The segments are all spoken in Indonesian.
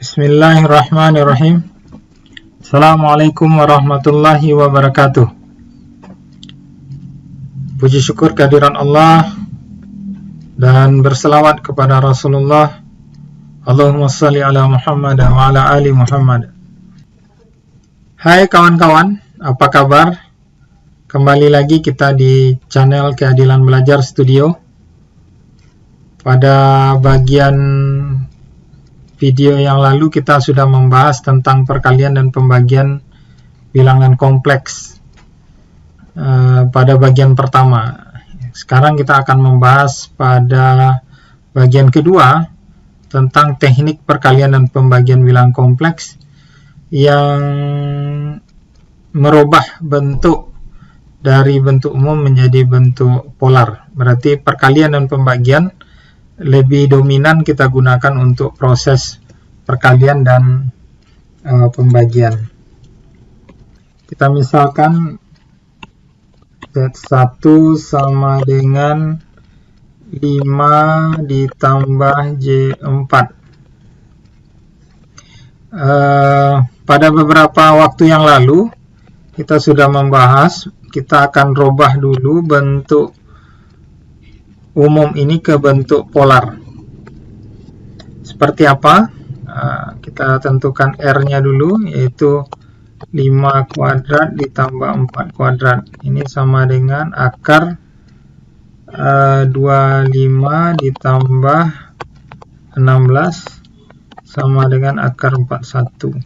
Bismillahirrahmanirrahim. Assalamualaikum warahmatullahi wabarakatuh. Puji syukur kehadiran Allah dan berselawat kepada Rasulullah. Allahumma salli ala Muhammad wa ala ali Muhammad. Hai kawan-kawan, apa kabar? Kembali lagi kita di channel Keadilan Belajar Studio. Pada bagian video yang lalu kita sudah membahas tentang perkalian dan pembagian bilangan kompleks pada bagian pertama. Sekarang kita akan membahas pada bagian kedua tentang teknik perkalian dan pembagian bilangan kompleks yang merubah bentuk dari bentuk umum menjadi bentuk polar. Berarti perkalian dan pembagian lebih dominan kita gunakan untuk proses perkalian dan pembagian. Kita misalkan Z1 sama dengan 5 ditambah J4. Pada beberapa waktu yang lalu kita sudah membahas, kita akan rubah dulu bentuk umum ini ke bentuk polar. Seperti apa? Kita tentukan R-nya dulu, yaitu 5 kuadrat ditambah 4 kuadrat. Ini sama dengan akar 25 ditambah 16 sama dengan akar 41,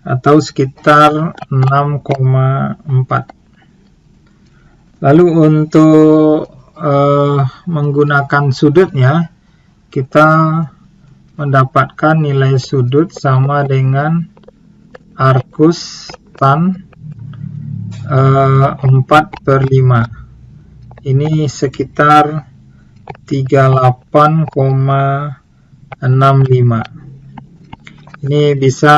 atau sekitar 6,4. Lalu untuk menggunakan sudutnya, kita mendapatkan nilai sudut sama dengan arcus tan 4/5. Ini sekitar 38,65. Ini bisa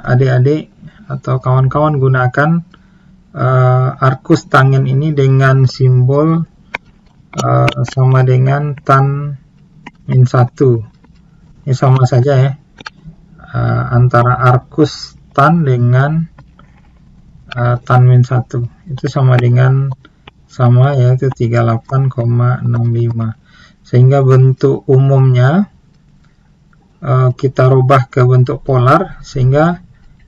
adik-adik atau kawan-kawan gunakan arcus tangen ini dengan simbol sama dengan tan min 1. Ini sama saja ya, antara arcus tan dengan tan min 1 itu sama dengan sama, yaitu 38,65. Sehingga bentuk umumnya kita rubah ke bentuk polar, sehingga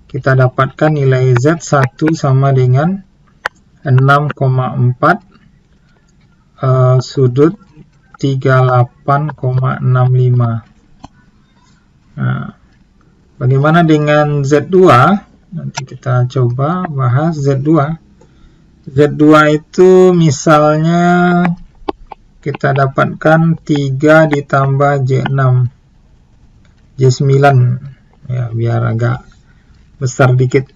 kita dapatkan nilai Z1 sama dengan 6,4 sudut 38,65. Nah, bagaimana dengan Z2? Nanti kita coba bahas Z2. Z2 itu misalnya kita dapatkan 3 ditambah J6, J9 ya, biar agak besar dikit.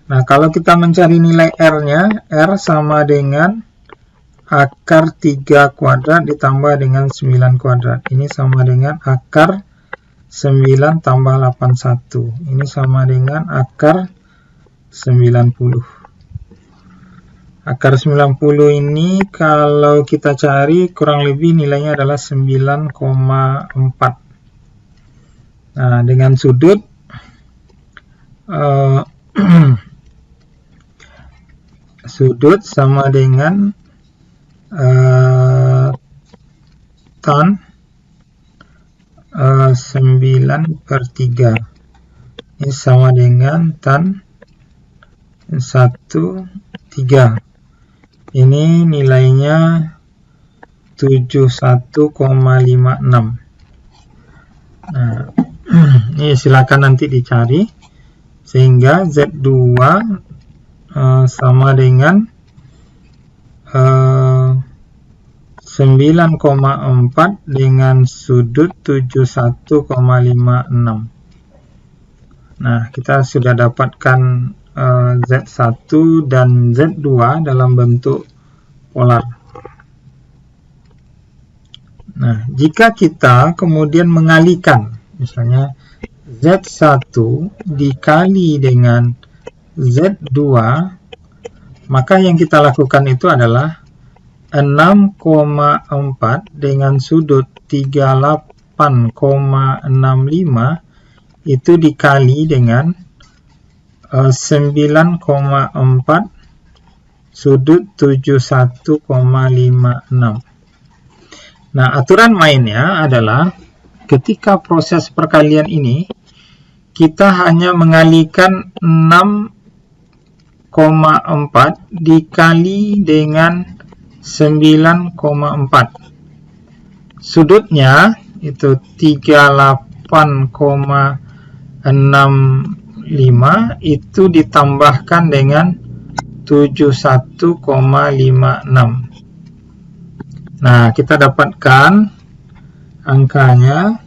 Nah, kalau kita mencari nilai R-nya, R sama dengan akar 3 kuadrat ditambah dengan 9 kuadrat. Ini sama dengan akar 9 tambah 81. Ini sama dengan akar 90. Akar 90 ini kalau kita cari kurang lebih nilainya adalah 9,4. Nah, dengan sudut sudut sama dengan tan 9/3. Ini sama dengan tan 1/3. Ini nilainya 71,56. Nah, ini silakan nanti dicari, sehingga Z2 sama dengan 9,4 dengan sudut 71,56. Nah, kita sudah dapatkan Z1 dan Z2 dalam bentuk polar. Nah, jika kita kemudian mengalihkan, misalnya Z1 dikali dengan Z2, maka yang kita lakukan itu adalah 6,4 dengan sudut 38,65 38,65 itu dikali dengan 9,4 sudut 71,56. Nah, aturan mainnya adalah ketika proses perkalian ini kita hanya mengalihkan 6,4 dikali dengan 9,4. Sudutnya itu 38,65 itu ditambahkan dengan 71,56. Nah, kita dapatkan angkanya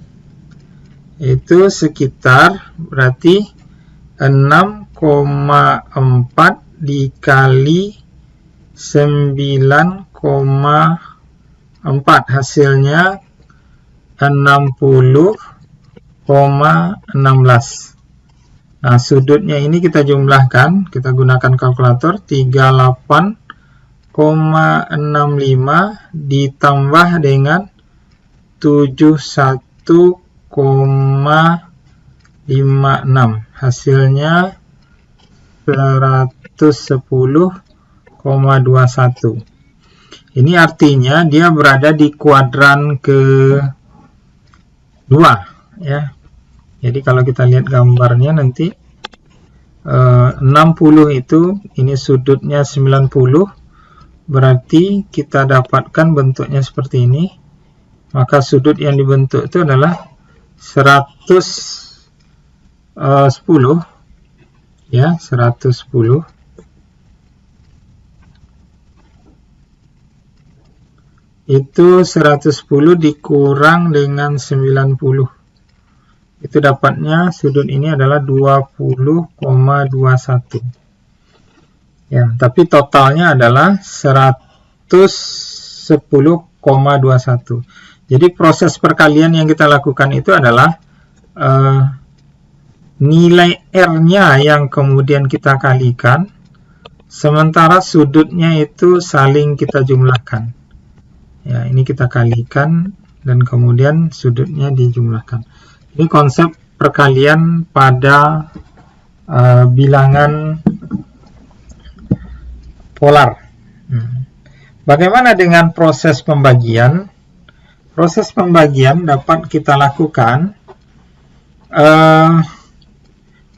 itu sekitar berarti 6,4 dikali 9,4, hasilnya 60,16. Nah, sudutnya ini kita jumlahkan, kita gunakan kalkulator. 38,65 ditambah dengan 71,56, hasilnya 110,21. Ini artinya dia berada di kuadran ke-2 ya. Jadi kalau kita lihat gambarnya nanti 60 itu ini sudutnya 90, berarti kita dapatkan bentuknya seperti ini. Maka sudut yang dibentuk itu adalah 110 ya, 110. Itu 110 dikurang dengan 90. Itu dapatnya sudut ini adalah 20,21. Ya, tapi totalnya adalah 110,21. Jadi proses perkalian yang kita lakukan itu adalah nilai R-nya yang kemudian kita kalikan, sementara sudutnya itu saling kita jumlahkan. Ya, ini kita kalikan dan kemudian sudutnya dijumlahkan. Ini konsep perkalian pada bilangan polar. Bagaimana dengan proses pembagian? Proses pembagian dapat kita lakukan,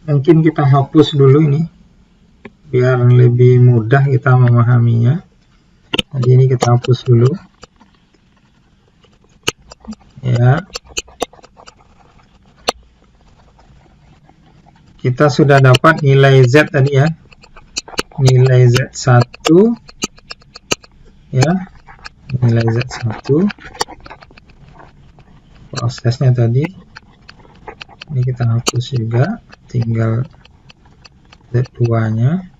mungkin kita hapus dulu ini, biar lebih mudah kita memahaminya. Jadi ini kita hapus dulu. Ya. Kita sudah dapat nilai Z tadi ya. Nilai Z1 ya. Nilai Z1. Prosesnya tadi. Ini kita hapus juga, tinggal Z2-nya.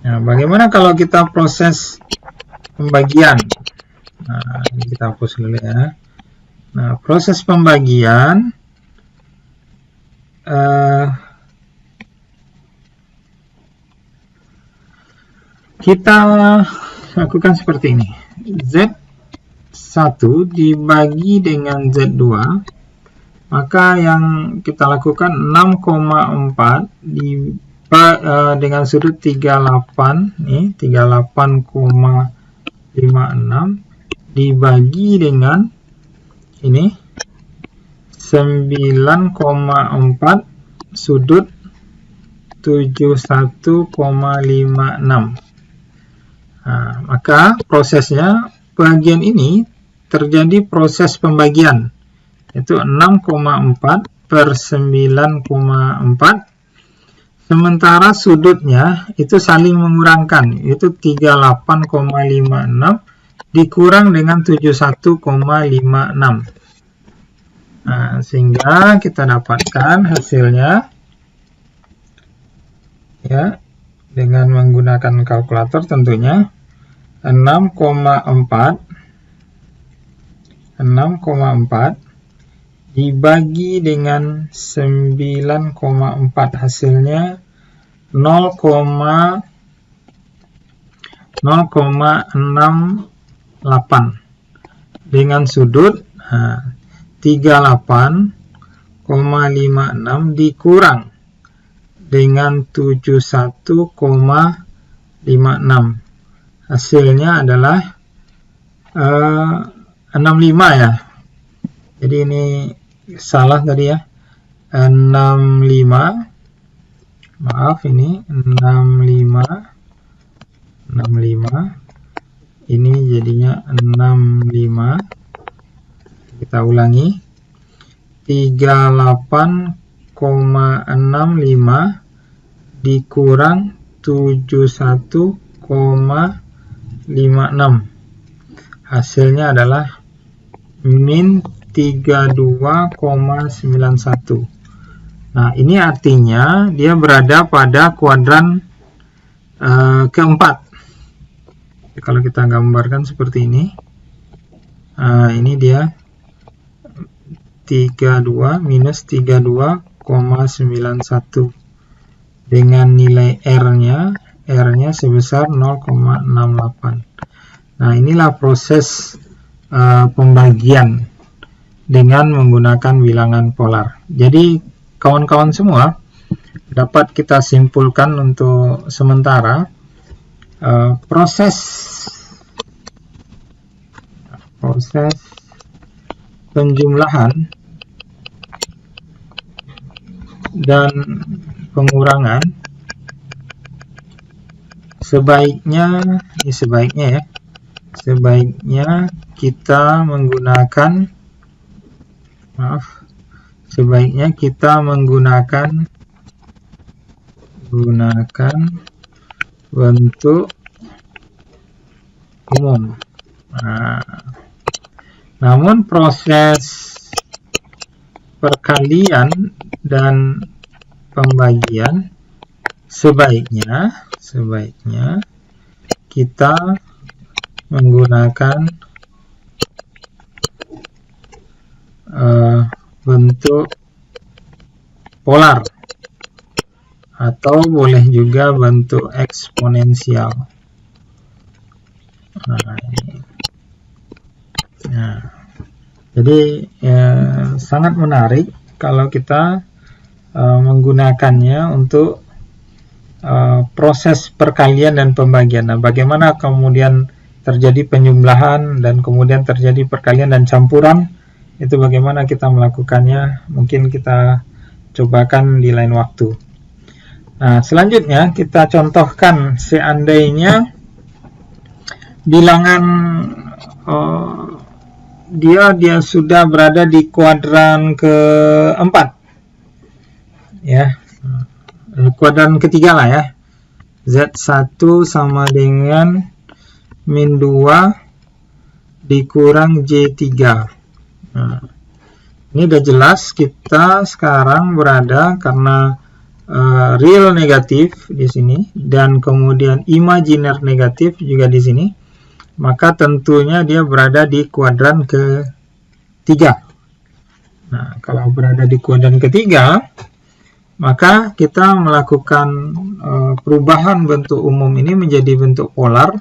Nah, bagaimana kalau kita proses pembagian? Nah, ini kita hapus dulu ya. Nah, proses pembagian kita lakukan seperti ini. Z1 dibagi dengan Z2, maka yang kita lakukan 6,4 dengan sudut 38 nih, 38,56 dibagi dengan ini 9,4 sudut 71,56. Nah, maka prosesnya bagian ini terjadi proses pembagian, yaitu 6,4 per 9,4, sementara sudutnya itu saling mengurangkan, yaitu 38,56 dikurang dengan 71,56. Nah, sehingga kita dapatkan hasilnya ya, dengan menggunakan kalkulator tentunya 6,4 dibagi dengan 9,4, hasilnya 0,68 dengan sudut Nah, 38,56 dikurang dengan 71,56. Hasilnya adalah 65 ya. Jadi ini salah tadi ya. 65. Maaf, ini 65. Ini jadinya 65. Kita ulangi. 38,65 dikurang 71,56. Hasilnya adalah min 32,91. Nah, ini artinya dia berada pada kuadran keempat. Kalau kita gambarkan seperti ini, ini dia 32 minus 32,91 dengan nilai R-nya sebesar 0,68. Nah, inilah proses pembagian dengan menggunakan bilangan polar. Jadi kawan-kawan semua, dapat kita simpulkan untuk sementara proses penjumlahan dan pengurangan sebaiknya kita menggunakan bentuk umum. Namun proses perkalian dan pembagian sebaiknya kita menggunakan bentuk polar atau boleh juga bentuk eksponensial. Jadi sangat menarik kalau kita menggunakannya untuk proses perkalian dan pembagian. Nah, bagaimana kemudian terjadi penjumlahan dan kemudian terjadi perkalian dan campuran, itu bagaimana kita melakukannya, mungkin kita cobakan di lain waktu. Nah, selanjutnya kita contohkan seandainya bilangan dia sudah berada di kuadran keempat ya, kuadran ketiga lah ya. Z1 sama dengan min 2 dikurang J3. Nah, ini udah jelas kita sekarang berada karena real negatif di sini dan kemudian imajiner negatif juga di sini, maka tentunya dia berada di kuadran ketiga. Nah, kalau berada di kuadran ketiga, maka kita melakukan perubahan bentuk umum ini menjadi bentuk polar.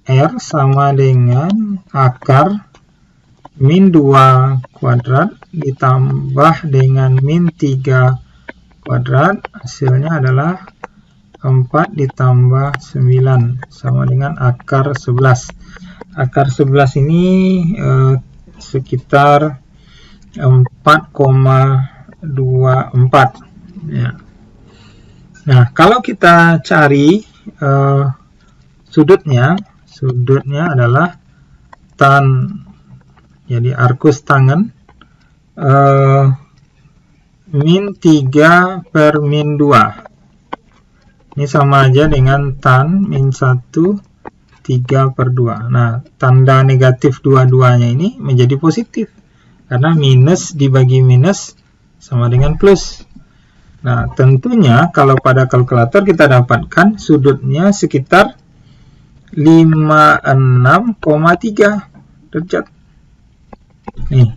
R sama dengan akar min 2 kuadrat ditambah dengan min 3 kuadrat, hasilnya adalah 4 ditambah 9 sama dengan akar 11. Akar 11 ini sekitar 4,24 ya. Nah, kalau kita cari sudutnya adalah tan, jadi arkus tangen min 3 per min 2. Ini sama aja dengan tan min 1 3 per 2. Nah, tanda negatif dua-duanya ini menjadi positif karena minus dibagi minus sama dengan plus. Nah, tentunya kalau pada kalkulator kita dapatkan sudutnya sekitar 56,3 derajat. Nih,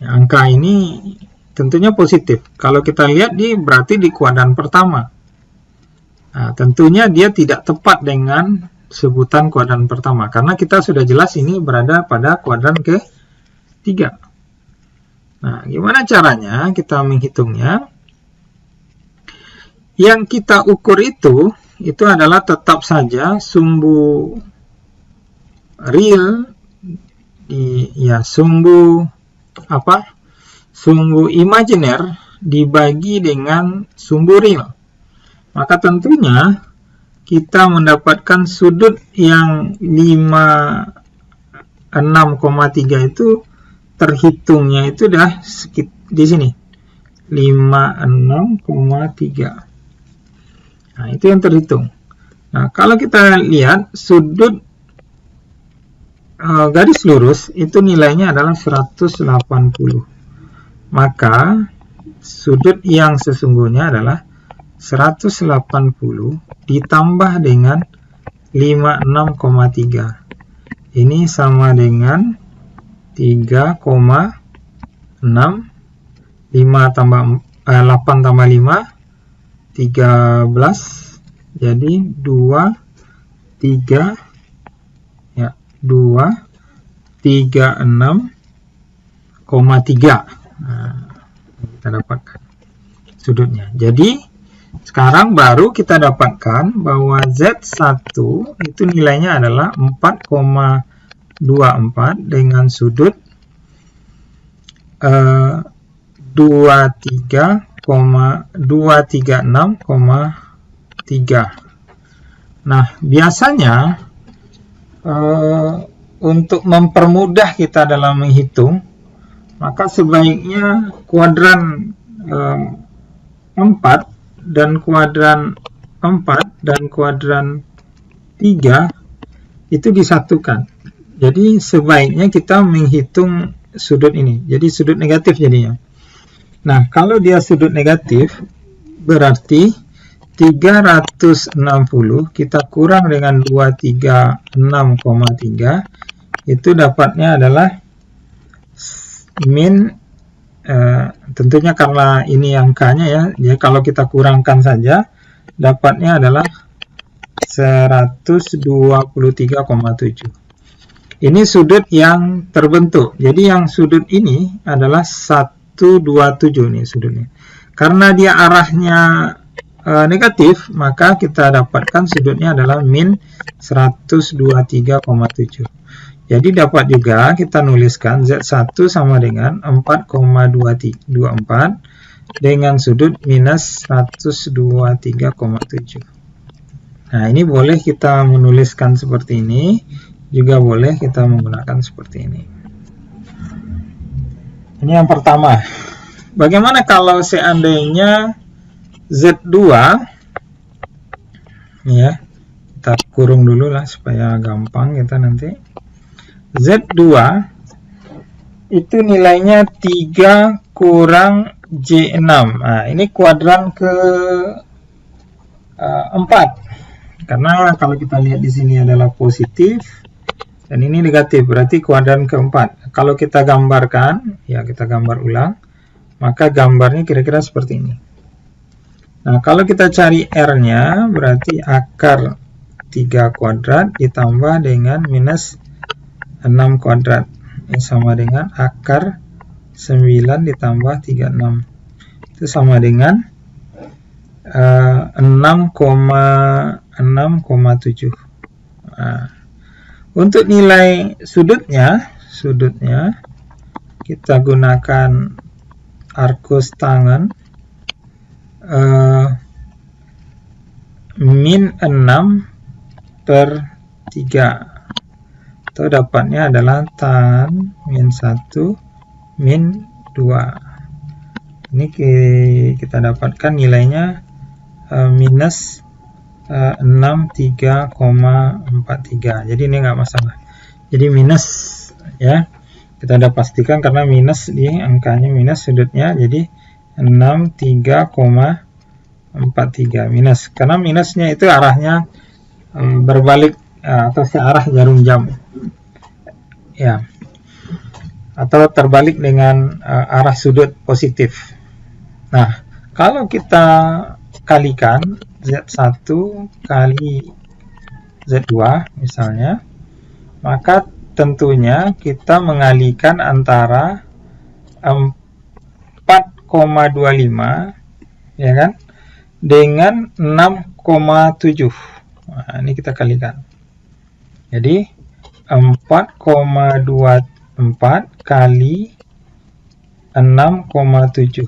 angka ini tentunya positif. Kalau kita lihat berarti di kuadran pertama. Nah, tentunya dia tidak tepat dengan sebutan kuadran pertama, karena kita sudah jelas ini berada pada kuadran ketiga. Nah, gimana caranya kita menghitungnya? Yang kita ukur itu adalah tetap saja sumbu real sumbu imajiner dibagi dengan sumbu real. Maka tentunya kita mendapatkan sudut yang 56,3 itu terhitungnya itu dah di sini 56,3. Nah, itu yang terhitung. Nah, kalau kita lihat sudut garis lurus itu nilainya adalah 180. Maka sudut yang sesungguhnya adalah 180 ditambah dengan 56,3. Ini sama dengan 3,6. 8 tambah 5 13, jadi 236,3. Nah, kita dapatkan sudutnya. Jadi sekarang baru kita dapatkan bahwa Z1 itu nilainya adalah 4,24 dengan sudut 236,3. Nah, biasanya untuk mempermudah kita dalam menghitung, maka sebaiknya kuadran 4 dan kuadran 3 itu disatukan. Jadi sebaiknya kita menghitung sudut ini. Jadi sudut negatif jadinya. Nah, kalau dia sudut negatif, berarti 360 kita kurang dengan 236,3, itu dapatnya adalah min, tentunya karena ini angkanya ya, jadi kalau kita kurangkan saja, dapatnya adalah 123,7. Ini sudut yang terbentuk. Jadi yang sudut ini adalah 127 nih sudutnya. Karena dia arahnya negatif, maka kita dapatkan sudutnya adalah min 123,7. Jadi dapat juga kita nuliskan Z1 sama dengan 4,24 dengan sudut minus 123,7. Nah, ini boleh kita menuliskan seperti ini, juga boleh kita menggunakan seperti ini. Ini yang pertama. Bagaimana kalau seandainya Z2, ya, kita kurung dulu lah supaya gampang kita nanti. Z2 itu nilainya 3 kurang J6. Nah, ini kuadran ke 4. Karena kalau kita lihat di sini adalah positif dan ini negatif, berarti kuadran keempat. Kalau kita gambarkan, ya kita gambar ulang, maka gambarnya kira-kira seperti ini. Nah, kalau kita cari R-nya, berarti akar 3 kuadrat ditambah dengan minus 6 kuadrat. Ini sama dengan akar 9 ditambah 36. Itu sama dengan 6,7. Nah, untuk nilai sudutnya kita gunakan arkus tangan min 6 per 3. Atau dapatnya adalah tan min 1 min 2. Ini kita dapatkan nilainya minus 63,43. Jadi ini nggak masalah. Jadi minus ya. Kita udah pastikan karena minus di angkanya minus sudutnya, jadi 63,43 minus. Karena minusnya itu arahnya berbalik atau searah jarum jam. Ya. Atau terbalik dengan arah sudut positif. Nah, kalau kita kalikan Z1 kali Z2 misalnya, maka tentunya kita mengalihkan antara 4,25 ya kan dengan 6,7. Nah, ini kita kalikan. Jadi 4,24 kali 6,7.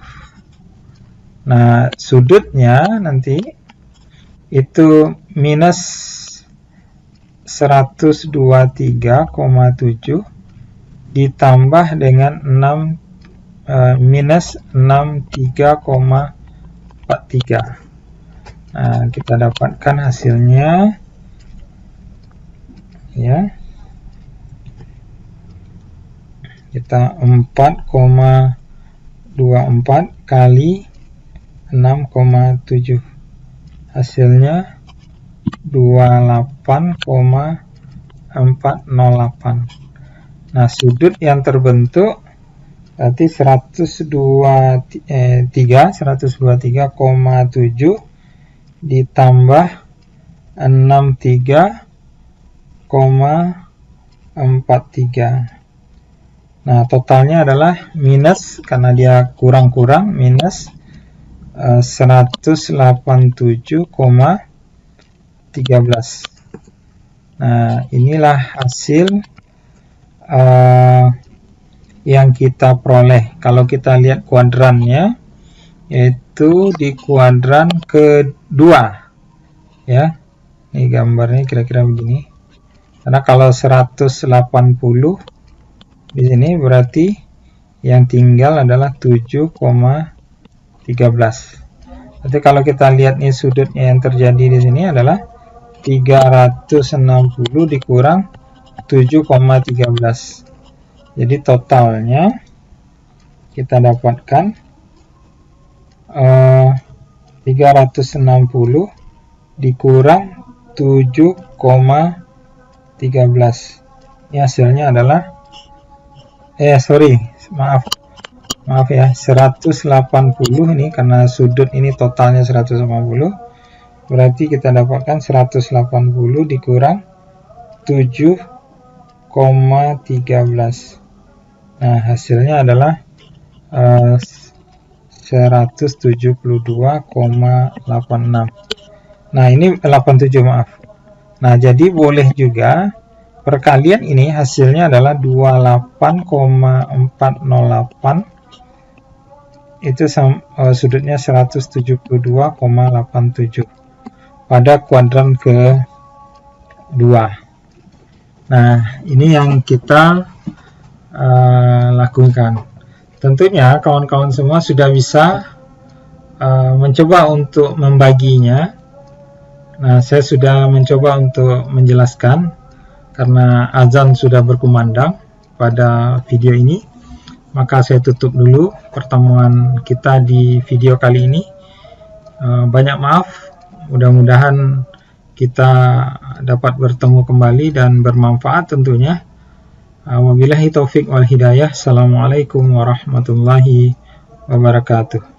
Nah, sudutnya nanti itu minus 123,7 ditambah dengan 6 minus 63,43. Nah, kita dapatkan hasilnya ya. Kita 4,24 kali 6,7. Hasilnya 28,408. Nah, sudut yang terbentuk berarti 123,7 ditambah 63,43. Nah, totalnya adalah minus, karena dia kurang-kurang, minus 187,13. Nah, inilah hasil yang kita peroleh. Kalau kita lihat kuadrannya, yaitu di kuadran kedua ya. Ini gambarnya kira-kira begini. Karena kalau 180 di sini berarti yang tinggal adalah 7,13. Jadi kalau kita lihat nih sudutnya yang terjadi di sini adalah 360 dikurang 7,13. Jadi totalnya kita dapatkan 360 dikurang 7,13. Ini hasilnya adalah maaf ya, 180 ini karena sudut ini totalnya 180. Berarti kita dapatkan 180 dikurang 7,13. Nah, hasilnya adalah 172,86. Nah, ini 87, maaf. Nah, jadi boleh juga perkalian ini hasilnya adalah 28,408. Itu sudutnya 172,87 pada kuadran kedua. Nah, ini yang kita lakukan. Tentunya kawan-kawan semua sudah bisa mencoba untuk membaginya. Nah, saya sudah mencoba untuk menjelaskan karena azan sudah berkumandang pada video ini. Maka saya tutup dulu pertemuan kita di video kali ini. Banyak maaf, mudah-mudahan kita dapat bertemu kembali dan bermanfaat tentunya. Wabillahi taufik wal hidayah. Assalamualaikum warahmatullahi wabarakatuh.